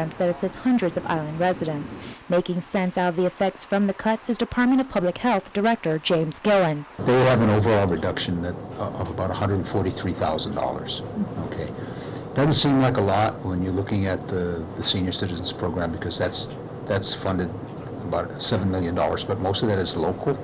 that assists hundreds of island residents. Making sense out of the effects from the cuts is Department of Public Health Director James Gillen. They have an overall reduction of about $143,000. Okay, doesn't seem like a lot when you're looking at the senior citizens program, because that's funded about $7 million, but most of that is local,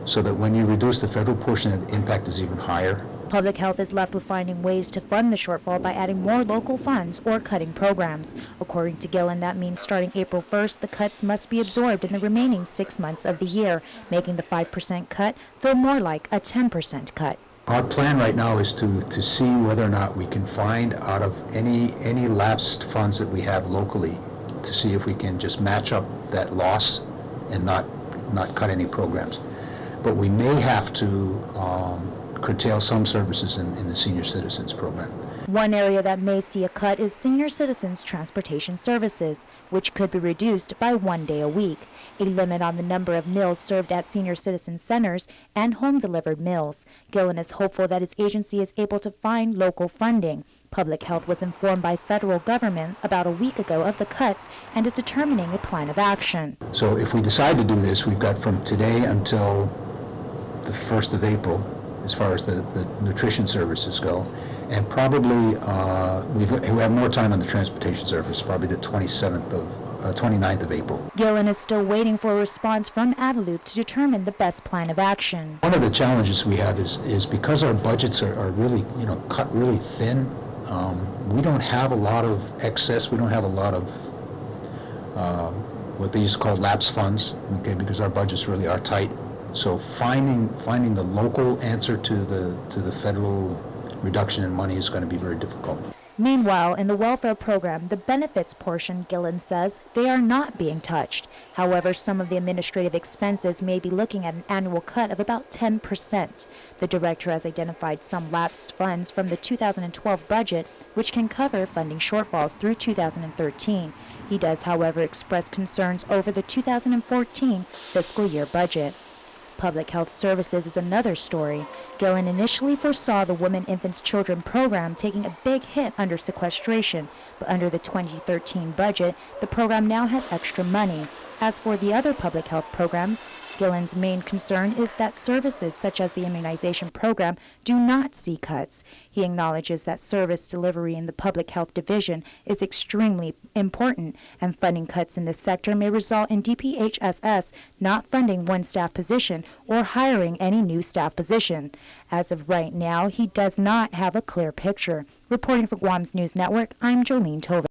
so that when you reduce the federal portion, the impact is even higher. Public Health is left with finding ways to fund the shortfall by adding more local funds or cutting programs. According to Gillen, that means starting April 1st, the cuts must be absorbed in the remaining 6 months of the year, making the 5% cut feel more like a 10% cut. Our plan right now is to see whether or not we can find out of any lapsed funds that we have locally, to see if we can just match up that loss and not cut any programs. But we may have to curtail some services in the senior citizens program. One area that may see a cut is senior citizens transportation services, which could be reduced by 1 day a week, a limit on the number of meals served at senior citizen centers and home-delivered meals. Gillen is hopeful that his agency is able to find local funding. Public Health was informed by federal government about a week ago of the cuts and is determining a plan of action. So if we decide to do this, we've got from today until the 1st of April, as far as the nutrition services go, and probably we have more time on the transportation service, probably the 29th of April. Gillen is still waiting for a response from Adelup to determine the best plan of action. One of the challenges we have is because our budgets are really, cut really thin. We don't have a lot of excess. We don't have a lot of what they used to call lapse funds, okay, because our budgets really are tight. So finding the local answer to the federal reduction in money is going to be very difficult. Meanwhile, in the welfare program, the benefits portion, Gillen says, they are not being touched. However, some of the administrative expenses may be looking at an annual cut of about 10%. The director has identified some lapsed funds from the 2012 budget, which can cover funding shortfalls through 2013. He does, however, express concerns over the 2014 fiscal year budget. Public Health Services is another story. Gillen initially foresaw the Women, Infants, Children program taking a big hit under sequestration, but under the 2013 budget, the program now has extra money. As for the other public health programs, Gillen's main concern is that services such as the immunization program do not see cuts. He acknowledges that service delivery in the public health division is extremely important, and funding cuts in this sector may result in DPHSS not funding one staff position or hiring any new staff position. As of right now, he does not have a clear picture. Reporting for Guam's News Network, I'm Jolene Tove.